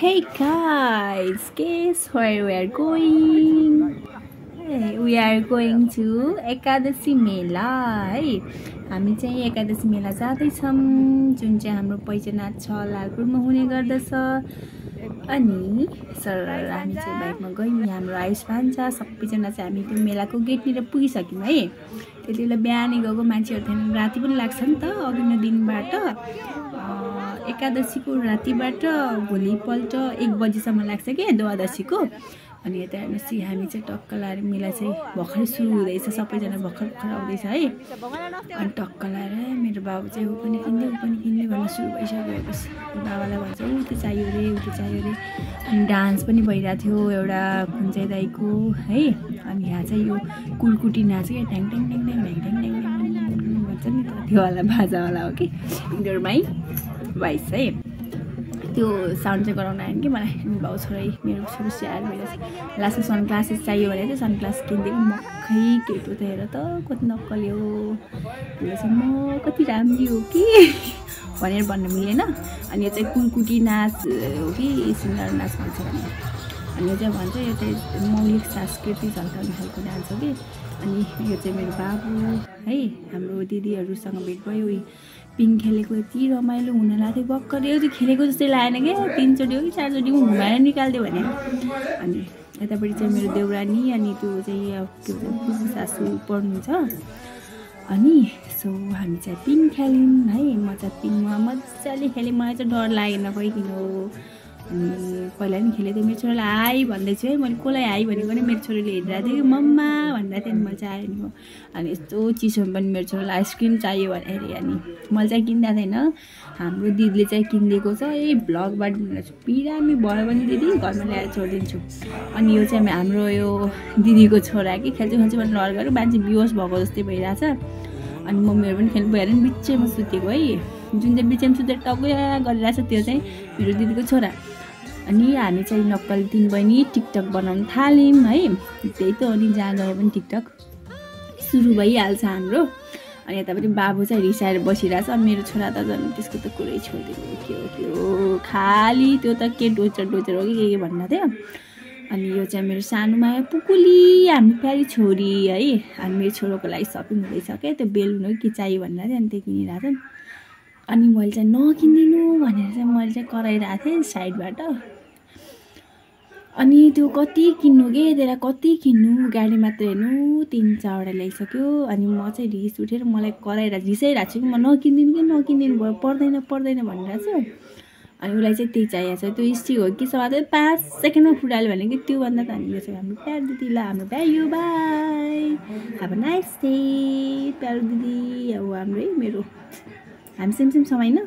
Hey guys, guess where we are going? Hey, we are going to एकादशी मेला है। हामी चाहिँ एकादशी मेला जाँदैछौँ जुन चाहिँ हाम्रो पैजनाथ छ लालपुरमा हुने गर्दछ। अनि सर हामी चाहिँ बाइकमा गयौँ। हाम्रो आयुष्मान छ सबैजना चाहिँ हामी त्यो मेलाको गेटनिर पुगिसक्यौँ है। त्यति बेला बिहानै गएको मान्छेहरू थिएन, राति पनि लाग्छ नि त अघिल्लो दिनबाट। एकादशीको रातिबाट भोलिपल्ट 1 बजीसम्म लाग्छ के द्वादशीको। अनि यता हेर्नुहोस् हामी चाहिँ टक्क लाएर मेला चाहिँ भर्खरै सुरु हुँदैछ, सबैजना भर्खर आउँदैछ है। अनि टक्क लाएर मेरो बाबु चाहिँ ऊ पनि किन्दै भन्न सुरु भइसक्यो। बाबालाई भन्छ ऊ त्यो चाहियो रे ऊ त्यो चाहियो रे। अनि डान्स पनि भइरहेको थियो एउटा खुन्चे दाइको है। अनि यहाँ चाहिँ यो कुलकुटी नाच क्या, ट्याङ ट्याङ ट्याङ ट्याङ ट्याङ ट्याङ ट्याङ भन्छ नि त, त्योवाला बाजावाला हो कि इन्डोरमै भाइस है। त्यो साउन्ड चाहिँ गराउन आयो कि मलाई। बाउ छोरै मेरो छोरो स्याहार भइरहेको छ। लास्टमा सनग्लासेस चाहियो भने चाहिँ सनग्लास किनिदिएको। मक्खै केटो त हेर त कति नक्कली हो, म कति राम्री हो कि भनेर भन्न मिलेन। अनि यो चाहिँ कुलकुटी नाच हो कि सिङ्गार नाच भन्छ भने। अनि यो चाहिँ भन्छ यो चाहिँ मौलिक संस्कृति झल्काउने खालको डान्स हो कि। अनि यो चाहिँ मेरो बाबु है। हाम्रो दिदीहरूसँग भेट भयो। पिङ खेलेको यति रमाइलो हुन लाग्थ्यो, भर्खर यो चाहिँ खेलेको जस्तै लागेन क्या। 3 चोटि हो कि 4 चोटि घुमाएर निकालिदियो भने। अनि यतापट्टि चाहिँ मेरो देउरानी अनि त्यो चाहिँ के भन्छ सासू पढ्नुहुन्छ। अनि सो हामी चाहिँ पिङ खेल्यौँ है। म चाहिँ पिङमा मजाले खेलेँ, मलाई चाहिँ डर लागेन खै किन हो। अनि पहिला नि खेलेको थिएँ, मेरो छोरालाई हाई भन्दैछु है। मैले कसलाई हाई भनेको भने मेरो छोरीले हेरिरहेको थियो कि मम्मा भन्दा थियो। अनि मैले चाहिँ आयो नि। अनि यस्तो चिसोमा पनि मेरो छोरालाई आइसक्रिम चाहियो भने अरे। अनि मैले चाहिँ किन्दा थिएन, हाम्रो दिदीले चाहिँ किनिदिएको छ। भ्लगबाट भन्दैछु बिरामी भयो भने दिदी घरमा ल्याएर छोडिदिन्छु। अनि यो चाहिँ हाम्रो यो दिदीको छोरा कि खेल्छु भने लड गरेर मान्छे बिहोस भएको जस्तै भइरहेछ। अनि मम्मीहरू पनि खेल्नु भएर नि बिचैमा सुतेको है। जुन चाहिँ बिचैमा सुतेर टक्या गरिरहेछ त्यो चाहिँ मेरो दिदीको छोरा। अनि हामी चाहिँ नक्कल 3 बहिनी टिकटक बनाउन थाल्यौँ है। त्यही त हो नि, जहाँ गए पनि टिकटक सुरु भइहाल्छ हाम्रो। अनि यता पनि बाबु चाहिँ रिसाएर बसिरहेछ। अनि मेरो छोरा त झन् त्यसको त कुरै छोडिदिनु के हो खालि त्यो त के डोचर हो कि के भन्दा थियो। अनि यो चाहिँ मेरो सानो माया पुकुली हाम्रो प्यारी छोरी है। अनि मेरो छोरोको लागि सपिङ हुँदैछ क्या, त्यो बेलुन हो कि चाहियो भन्दा थियो। अनि त्यो किनिरहेको थिएँ। अनि मैले चाहिँ नकिनिदिनु भनेर चाहिँ मैले चाहिँ कराइरहेको थिएँ साइडबाट। अनि त्यो कति किन्नु के त्यसलाई कति किन्नु, गाडीमा त हेर्नु 3-4वटा ल्याइसक्यो। अनि म चाहिँ रिस उठेर मलाई रिसाइरहेको छु कि म नकिनिदिनु भयो, पर्दैन भनिरहेको छु। अनि उसलाई चाहिँ त्यही चाहिएको छ, त्यो स्टिक हो कि सबै 5 सेकेन्डमा फुटाल्यो भने कि त्योभन्दा त हामी यो चाहिँ हाम्रो प्यारो दिदी ल हाम्रो प्यारो बाई अब नाइस डे प्यारो दिदी। अब हाम्रो है मेरो हामी सेम समय होइन।